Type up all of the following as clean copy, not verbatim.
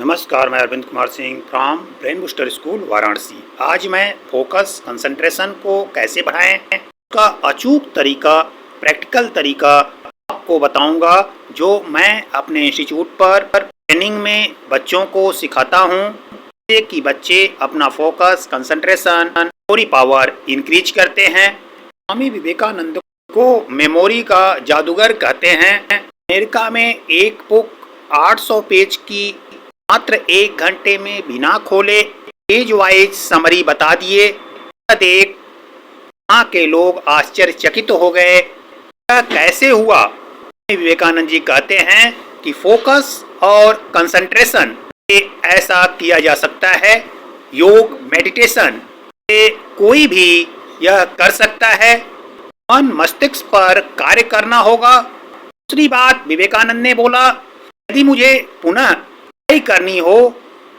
नमस्कार, मैं Arvind Kumar Singh from brain booster school Varanasi. आज मैं फोकस कंसंट्रेशन को कैसे बढ़ाएं उसका अचूक तरीका, प्रैक्टिकल तरीका आपको बताऊंगा, जो मैं अपने इंस्टीट्यूट पर ट्रेनिंग में बच्चों को सिखाता हूं, जिससे कि बच्चे अपना focus, concentration, memory power increase करते हैं। स्वामी विवेकानंद को मेमोरी का जादूगर कहते हैं। अमेरिका में एक बुक 800 पेज की मात्र 1 घंटे में बिना खोले पेज वाइज समरी बता दिए। देख वहाँ के लोग आश्चर्यचकित हो गए, यह कैसे हुआ। विवेकानंद जी कहते हैं कि फोकस और कंसंट्रेशन से ऐसा किया जा सकता है। योग, मेडिटेशन से कोई भी यह कर सकता है। मन मस्तिष्क पर कार्य करना होगा। दूसरी बात, विवेकानंद ने बोला, यदि मुझे पुनः करनी हो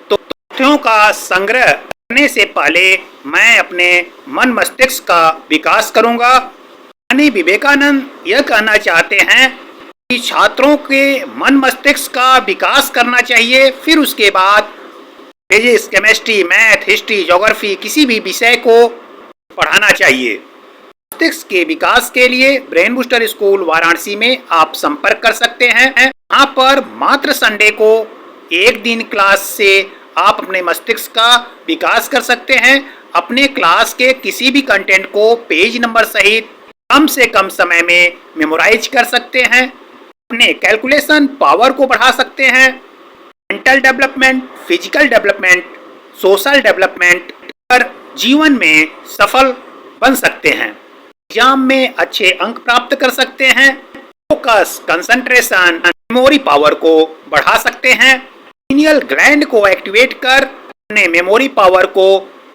तो तथ्यों का संग्रह करने से पहले मैं अपने मन मस्तिष्क का विकास करूंगा। यानी विवेकानंद यह कहना चाहते हैं कि छात्रों के मन मस्तिष्क का विकास करना चाहिए, फिर उसके बाद physics, chemistry, math, history, geography किसी भी विषय को पढ़ाना चाहिए। मस्तिष्क के विकास के लिए ब्रेन बूस्टर स्कूल वाराणसी में आप संपर्क कर सकते हैं। यहाँ पर मात्र संडे को एक दिन क्लास से आप अपने मस्तिष्क का विकास कर सकते हैं। अपने क्लास के किसी भी कंटेंट को पेज नंबर सहित कम से कम समय में मेमोराइज कर सकते हैं। अपने कैलकुलेशन पावर को बढ़ा सकते हैं। Mental development, physical development, social development पर जीवन में सफल बन सकते हैं। एग्जाम में अच्छे अंक प्राप्त कर सकते हैं। फोकस, कंसंट्रेशन, मेमोरी पावर को बढ़ा सकते हैं। पीनियल ग्लैंड को एक्टिवेट कर अपने मेमोरी पावर को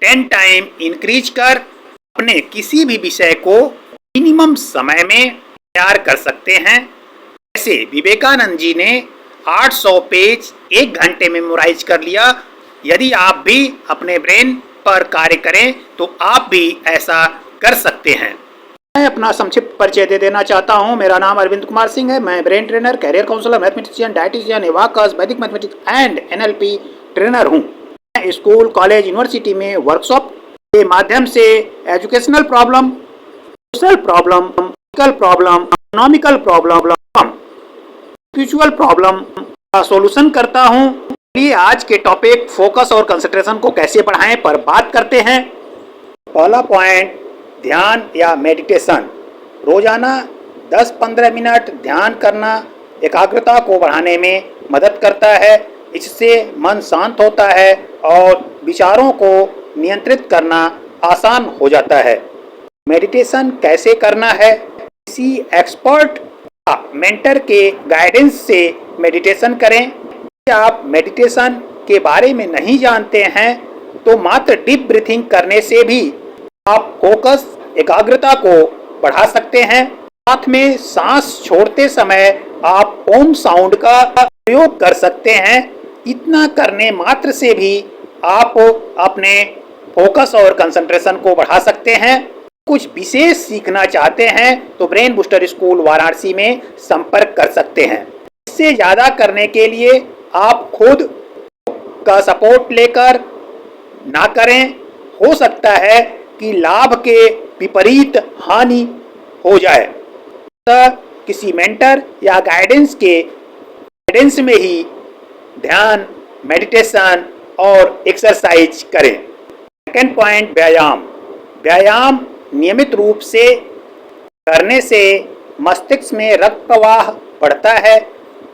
10 टाइम इंक्रीज कर अपने किसी भी विषय को मिनिमम समय में तैयार कर सकते हैं। जैसे विवेकानंद जी ने 800 पेज 1 घंटे में मेमोराइज कर लिया। यदि आप भी अपने ब्रेन पर कार्य करें तो आप भी ऐसा कर सकते हैं। मैं अपना संक्षिप्त परिचय दे देना चाहता हूं। मेरा नाम अरविंद कुमार सिंह है। मैं brain trainer, career counsellor, mathematician, dietician, abacus, Vedic mathematics and NLP trainer हूं। मैं स्कूल, कॉलेज, यूनिवर्सिटी में वर्कशॉप के माध्यम से educational problem, social problem, physical problem, economical problem, spiritual problem का सॉल्यूशन करता हूं। चलिए आज के टॉपिक फोकस और कंसंट्रेशन को कैसे बढ़ाएं पर बात करते हैं। पहला पॉइंट, ध्यान या मेडिटेशन। रोजाना 10-15 मिनट ध्यान करना एकाग्रता को बढ़ाने में मदद करता है। इससे मन शांत होता है और विचारों को नियंत्रित करना आसान हो जाता है। मेडिटेशन कैसे करना है? किसी एक्सपर्ट या मेंटर के गाइडेंस से मेडिटेशन करें। यदि आप मेडिटेशन के बारे में नहीं जानते हैं तो मात्र डीप ब्रीथिंग करने से भी आप फोकस, एकाग्रता को बढ़ा सकते हैं। साथ में सांस छोड़ते समय आप ओम साउंड का प्रयोग कर सकते हैं। इतना करने मात्र से भी आप अपने फोकस और कंसंट्रेशन को बढ़ा सकते हैं। कुछ विशेष सीखना चाहते हैं तो ब्रेन बूस्टर स्कूल वाराणसी में संपर्क कर सकते हैं। इससे ज़्यादा करने के लिए आप खुद का सपोर्ट लेकर ना करें। हो सकता है कि लाभ के विपरीत हानि हो जाए। तो किसी मेंटर या गाइडेंस में ही ध्यान, मेडिटेशन और एक्सरसाइज करें। सेकंड पॉइंट, व्यायाम। व्यायाम नियमित रूप से करने से मस्तिष्क में रक्त प्रवाह बढ़ता है,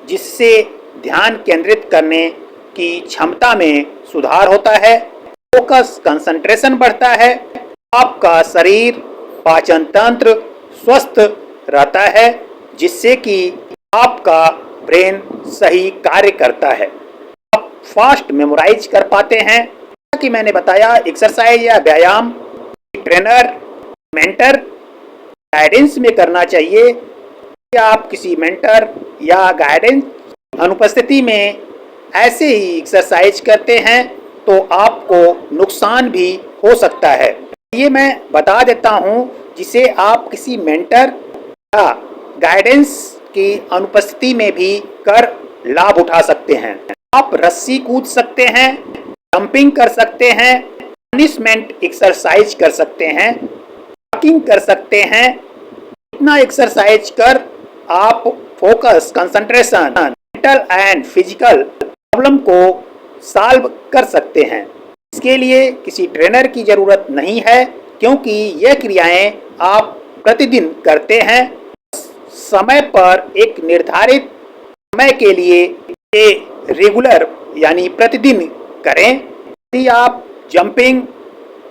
जिससे ध्यान केंद्रित करने की क्षमता में सुधार होता है। फोकस, कंसंट्रेशन बढ़ता है। आपका शरीर, पाचन तंत्र स्वस्थ रहता है, जिससे कि आपका ब्रेन सही कार्य करता है। आप फास्ट मेमोराइज कर पाते हैं। जैसा कि मैंने बताया, एक्सरसाइज या व्यायाम ट्रेनर, मेंटर गाइडेंस में करना चाहिए। कि आप किसी मेंटर या गाइडेंस अनुपस्थिति में ऐसे ही एक्सरसाइज करते हैं तो आपको नुकसान भी हो सकता है। ये मैं बता देता हूँ, जिसे आप किसी मेंटर या गाइडेंस की अनुपस्थिति में भी कर लाभ उठा सकते हैं। आप रस्सी कूद सकते हैं, जंपिंग कर सकते हैं, पनिशमेंट एक्सरसाइज कर सकते हैं, वॉकिंग कर सकते हैं। इतना एक्सरसाइज कर आप focus, concentration, mental and physical problem को सॉल्व कर सकते हैं। इसके लिए किसी ट्रेनर की ज़रूरत नहीं है, क्योंकि यह क्रियाएं आप प्रतिदिन करते हैं। समय पर एक निर्धारित समय के लिए ये रेगुलर यानी प्रतिदिन करें। यदि आप जंपिंग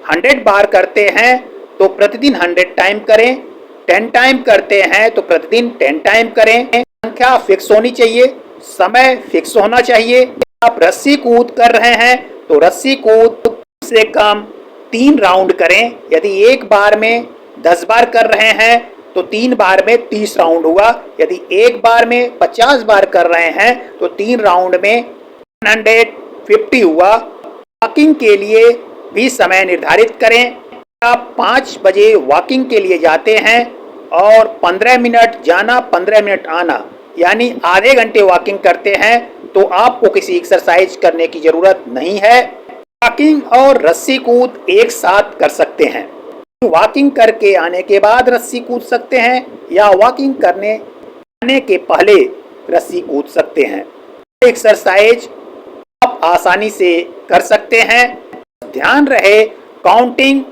100 बार करते हैं तो प्रतिदिन 100 टाइम करें, 10 टाइम करते हैं तो प्रतिदिन 10 टाइम करें। संख्या फिक्स होनी चाहिए, समय फिक्स होना चाहिए। आप रस्सी कूद कर रहे हैं तो रस्सी कूद से कम 3 राउंड करें। यदि एक बार में 10 बार कर रहे हैं तो 3 बार में 30 राउंड हुआ। यदि एक बार में 50 बार कर रहे हैं तो 3 राउंड में 150 हुआ। वॉकिंग के लिए भी समय निर्धारित करें। आप 5 बजे वॉकिंग के लिए जाते हैं और 15 मिनट जाना 15 मिनट आना यानी आधे घंटे वॉकिंग करते हैं तो आपको किसी एक्सरसाइज करने की ज़रूरत नहीं है। वॉकिंग और रस्सी कूद एक साथ कर सकते हैं। वॉकिंग करके आने के बाद रस्सी कूद सकते हैं या वॉकिंग करने आने के पहले रस्सी कूद सकते हैं। एक्सरसाइज आप आसानी से कर सकते हैं। ध्यान रहे काउंटिंग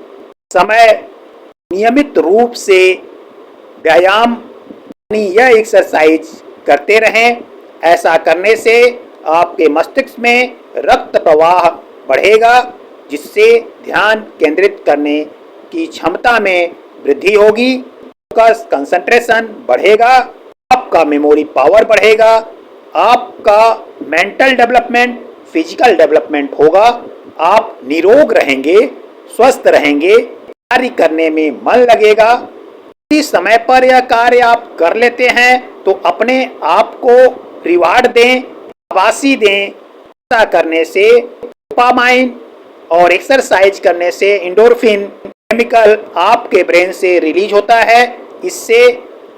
समय, नियमित रूप से व्यायाम यानी यह एक्सरसाइज करते रहें। ऐसा करने से आपके मस्तिष्क में रक्त प्रवाह बढ़ेगा, जिससे ध्यान केंद्रित करने की क्षमता में वृद्धि होगी। फोकस, कंसंट्रेशन बढ़ेगा, आपका मेमोरी पावर बढ़ेगा, आपका मेंटल डेवलपमेंट, फिजिकल डेवलपमेंट होगा। आप निरोग रहेंगे, स्वस्थ रहेंगे, कार्य करने में मन लगेगा। यदि समय पर यह कार्य आप कर लेते हैं तो अपने आप को रिवार्ड दें, शाबाशी दें। ऐसा करने से डोपामाइन और एक्सरसाइज करने से एंडोर्फिन केमिकल आपके ब्रेन से रिलीज होता है। इससे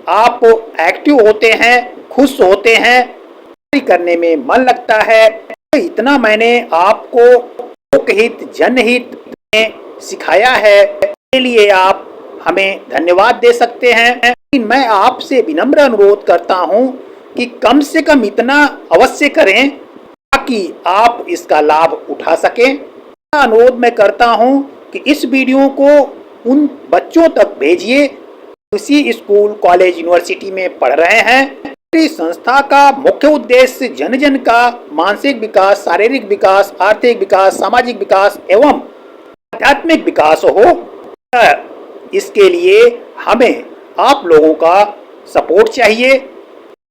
आप एक्टिव होते हैं, खुश होते हैं, कार्य करने में मन लगता है। तो इतना मैंने आपको लोकहित, जनहित में सिखाया है, इसके लिए आप हमें धन्यवाद दे सकते हैं। लेकिन मैं आपसे विनम्र अनुरोध करता हूं कि कम से कम इतना अवश्य करें ताकि आप इसका लाभ उठा सकें। अनुरोध मैं करता हूं कि इस वीडियो को उन बच्चों तक भेजिए उसी स्कूल, कॉलेज, यूनिवर्सिटी में पढ़ रहे हैं। इस संस्था का मुख्य उद्देश्य जन जन का मानसिक विकास, शारीरिक विकास, आर्थिक विकास, सामाजिक विकास एवं आध्यात्मिक विकास हो। इसके लिए हमें आप लोगों का सपोर्ट चाहिए।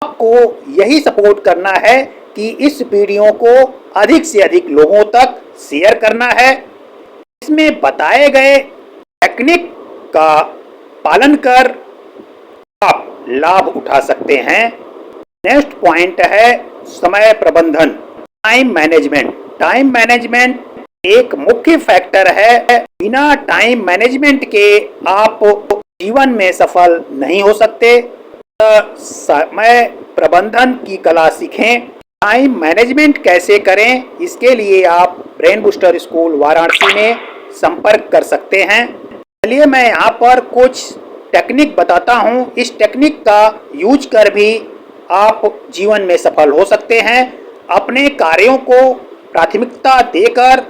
आपको यही सपोर्ट करना है कि इस वीडियो को अधिक से अधिक लोगों तक शेयर करना है। इसमें बताए गए टेक्निक का पालन कर आप लाभ उठा सकते हैं। नेक्स्ट पॉइंट है समय प्रबंधन, टाइम मैनेजमेंट। टाइम मैनेजमेंट एक मुख्य फैक्टर है। बिना टाइम मैनेजमेंट के आप जीवन में सफल नहीं हो सकते। समय प्रबंधन की कला सीखें। टाइम मैनेजमेंट कैसे करें, इसके लिए आप ब्रेन बूस्टर स्कूल वाराणसी में संपर्क कर सकते हैं। चलिए मैं यहाँ पर कुछ टेक्निक बताता हूँ। इस टेक्निक का यूज कर भी आप जीवन में सफल हो सकते हैं। अपने कार्यों को प्राथमिकता देकर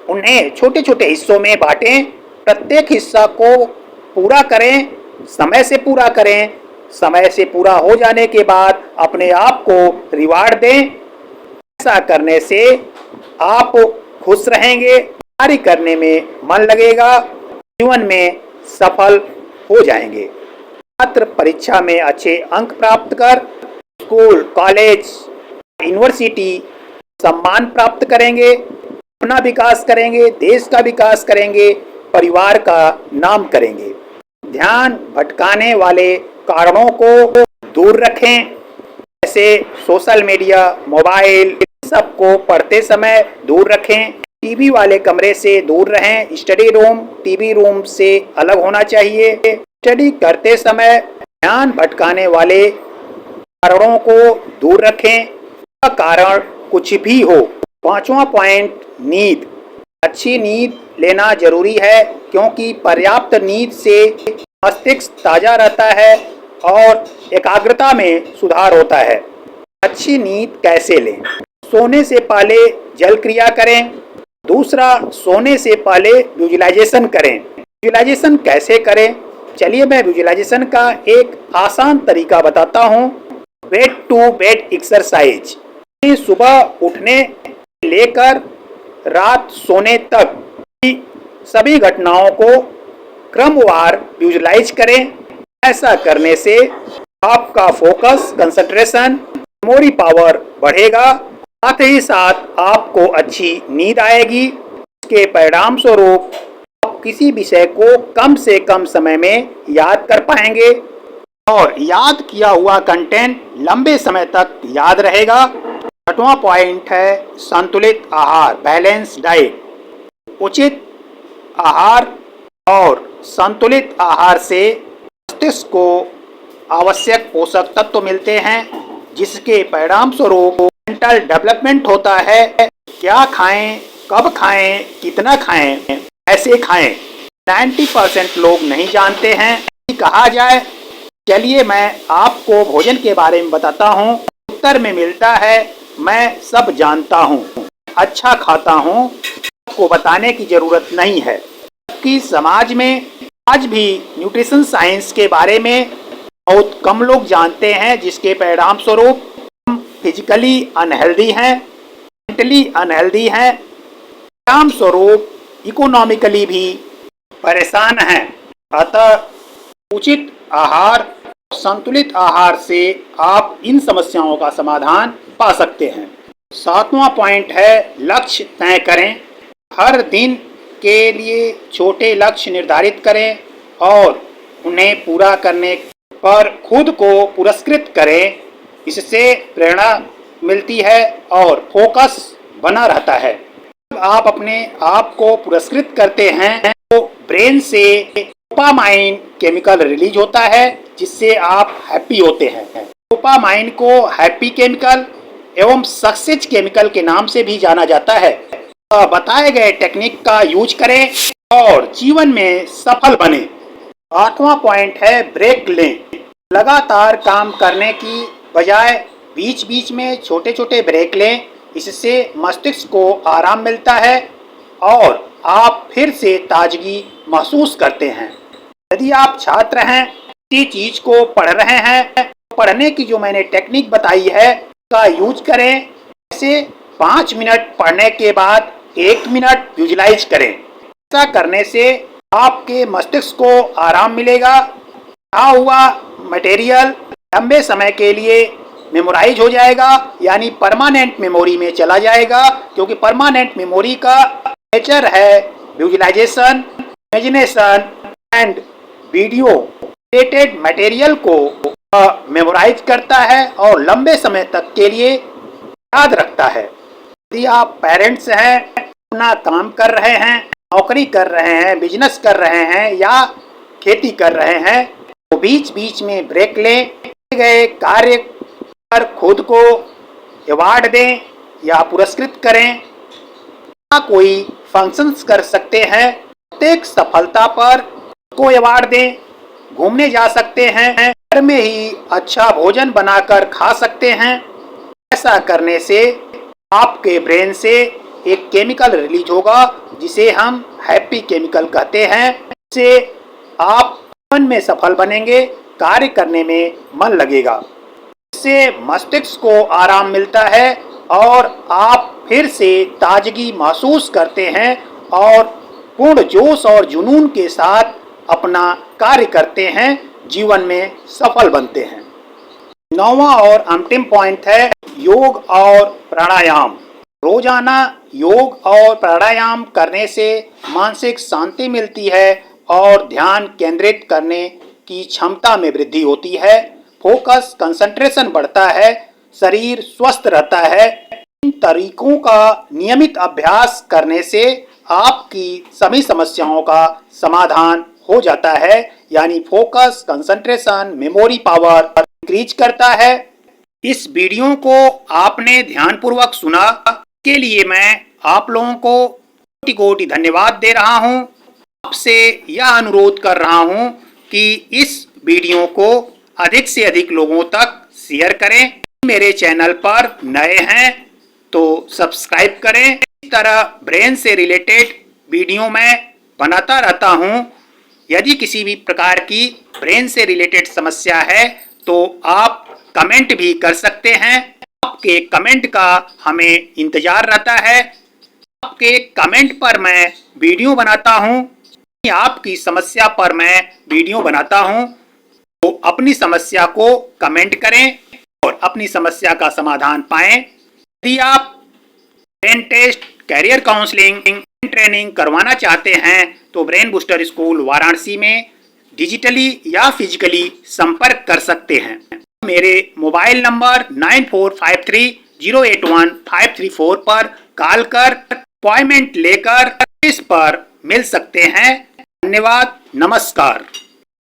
उन्हें छोटे छोटे हिस्सों में बांटें। प्रत्येक हिस्सा को पूरा करें, समय से पूरा करें। समय से पूरा हो जाने के बाद अपने आप को रिवार्ड दें। ऐसा करने से आप खुश रहेंगे, कार्य करने में मन लगेगा, जीवन में सफल हो जाएंगे। छात्र परीक्षा में अच्छे अंक प्राप्त कर स्कूल, कॉलेज, यूनिवर्सिटी सम्मान प्राप्त करेंगे, अपना विकास करेंगे, देश का विकास करेंगे, परिवार का नाम करेंगे। ध्यान भटकाने वाले कारणों को दूर रखें, जैसे सोशल मीडिया, मोबाइल, सबको पढ़ते समय दूर रखें। टीवी वाले कमरे से दूर रहें। स्टडी रूम टीवी रूम से अलग होना चाहिए। स्टडी करते समय ध्यान भटकाने वाले कारणों को दूर रखें। कारण कुछ भी हो। पांचवा पॉइंट, नींद। अच्छी नींद लेना जरूरी है क्योंकि पर्याप्त नींद से मस्तिष्क ताजा रहता है और एकाग्रता में सुधार होता है। अच्छी नींद कैसे लें? सोने से पहले जल क्रिया करें। दूसरा, सोने से पहले विजुअलाइजेशन करें। विजुअलाइजेशन कैसे करें? चलिए मैं विजुअलाइजेशन का एक आसान तरीका बताता हूँ। Bed to bed exercise. सुबह उठने से लेकर रात सोने तक की सभी घटनाओं को क्रमवार विजुअलाइज करें। ऐसा करने से आपका फोकस, कंसंट्रेशन, मेमोरी पावर बढ़ेगा। साथ ही साथ आपको अच्छी नींद आएगी। इसके परिणाम स्वरूप आप किसी विषय को कम से कम समय में याद कर पाएंगे और याद किया हुआ कंटेंट लंबे समय तक याद रहेगा। छठवां पॉइंट है संतुलित आहार, बैलेंस डाइट। उचित आहार और संतुलित आहार से मस्तिष्क को आवश्यक पोषक तत्व मिलते हैं, जिसके परिणाम स्वरूप मेंटल डेवलपमेंट होता है। क्या खाएं, कब खाएं, कितना खाएं, कैसे खाएं, 90% लोग नहीं जानते हैं। कहा जाए, चलिए मैं आपको भोजन के बारे में बताता हूँ। उत्तर में मिलता है, मैं सब जानता हूँ, अच्छा खाता हूँ, आपको बताने की जरूरत नहीं है। कि समाज में आज भी न्यूट्रिशन साइंस के बारे में बहुत कम लोग जानते हैं, जिसके परिणाम स्वरूप हम फिजिकली अनहेल्दी हैं, मेंटली अनहेल्दी हैं, परिणाम स्वरूप इकोनॉमिकली भी परेशान हैं। अतः उचित आहार, संतुलित आहार से आप इन समस्याओं का समाधान पा सकते हैं। सातवां पॉइंट है लक्ष्य तय करें। हर दिन के लिए छोटे लक्ष्य निर्धारित करें और उन्हें पूरा करने पर खुद को पुरस्कृत करें। इससे प्रेरणा मिलती है और फोकस बना रहता है। जब आप अपने आप को पुरस्कृत करते हैं तो ब्रेन से डोपामाइन केमिकल रिलीज होता है, जिससे आप हैप्पी होते हैं। डोपामाइन को हैप्पी केमिकल एवं सक्सेस केमिकल के नाम से भी जाना जाता है। बताए गए टेक्निक का यूज करें और जीवन में सफल बने। आठवां पॉइंट है ब्रेक लें। लगातार काम करने की बजाय बीच बीच में छोटे छोटे ब्रेक लें। इससे मस्तिष्क को आराम मिलता है और आप फिर से ताजगी महसूस करते हैं। यदि आप छात्र हैं, किसी चीज को पढ़ रहे हैं, पढ़ने की जो मैंने टेक्निक बताई है उसका यूज करें। जैसे 5 मिनट पढ़ने के बाद 1 मिनट विजुअलाइज करें। ऐसा करने से आपके मस्तिष्क को आराम मिलेगा। पढ़ा हुआ मटेरियल लंबे समय के लिए मेमोराइज हो जाएगा, यानी परमानेंट मेमोरी में चला जाएगा। क्योंकि परमानेंट मेमोरी का नेचर है visualisation, imagination and video related material को मेमोराइज करता है और लंबे समय तक के लिए याद रखता है। यदि आप पेरेंट्स हैं, अपना काम कर रहे हैं, नौकरी कर रहे हैं, बिजनेस कर रहे हैं या खेती कर रहे हैं, तो बीच बीच में ब्रेक लें। किए गए कार्य पर खुद को अवार्ड दें या पुरस्कृत करें या कोई फंक्शंस कर सकते हैं। प्रत्येक सफलता पर को अवार्ड दें। घूमने जा सकते हैं, घर में ही अच्छा भोजन बनाकर खा सकते हैं। ऐसा करने से आपके ब्रेन से एक केमिकल रिलीज होगा, जिसे हम हैप्पी केमिकल कहते हैं। इससे आप जीवन में सफल बनेंगे, कार्य करने में मन लगेगा। इससे मस्तिष्क को आराम मिलता है और आप फिर से ताजगी महसूस करते हैं और पूर्ण जोश और जुनून के साथ अपना कार्य करते हैं, जीवन में सफल बनते हैं। 9वां और अंतिम पॉइंट है योग और प्राणायाम। रोजाना योग और प्राणायाम करने से मानसिक शांति मिलती है और ध्यान केंद्रित करने की क्षमता में वृद्धि होती है। फोकस, कंसंट्रेशन बढ़ता है, शरीर स्वस्थ रहता है। इन तरीकों का नियमित अभ्यास करने से आपकी सभी समस्याओं का समाधान हो जाता है, यानी focus, concentration, memory power increase करता है। इस वीडियो को आपने ध्यानपूर्वक सुना, के लिए मैं आप लोगों को कोटि कोटि धन्यवाद दे रहा हूं। आपसे यह अनुरोध कर रहा हूं कि इस वीडियो को अधिक से अधिक लोगों तक शेयर करें। मेरे चैनल पर नए हैं तो सब्सक्राइब करें। इस तरह ब्रेन से रिलेटेड वीडियो मैं बनाता रहता हूं। यदि किसी भी प्रकार की ब्रेन से रिलेटेड समस्या है तो आप कमेंट भी कर सकते हैं। आपके कमेंट का हमें इंतजार रहता है। आपके कमेंट पर मैं वीडियो बनाता हूं। आपकी समस्या पर मैं वीडियो बनाता हूं, तो अपनी समस्या को कमेंट करें और अपनी समस्या का समाधान पाएं। यदि आप brain test, career counselling, training करवाना चाहते हैं तो ब्रेन बूस्टर स्कूल वाराणसी में डिजिटली या फिजिकली संपर्क कर सकते हैं। मेरे मोबाइल नंबर 9453081534 पर कॉल कर अपॉइंटमेंट लेकर इस पर मिल सकते हैं। धन्यवाद, नमस्कार।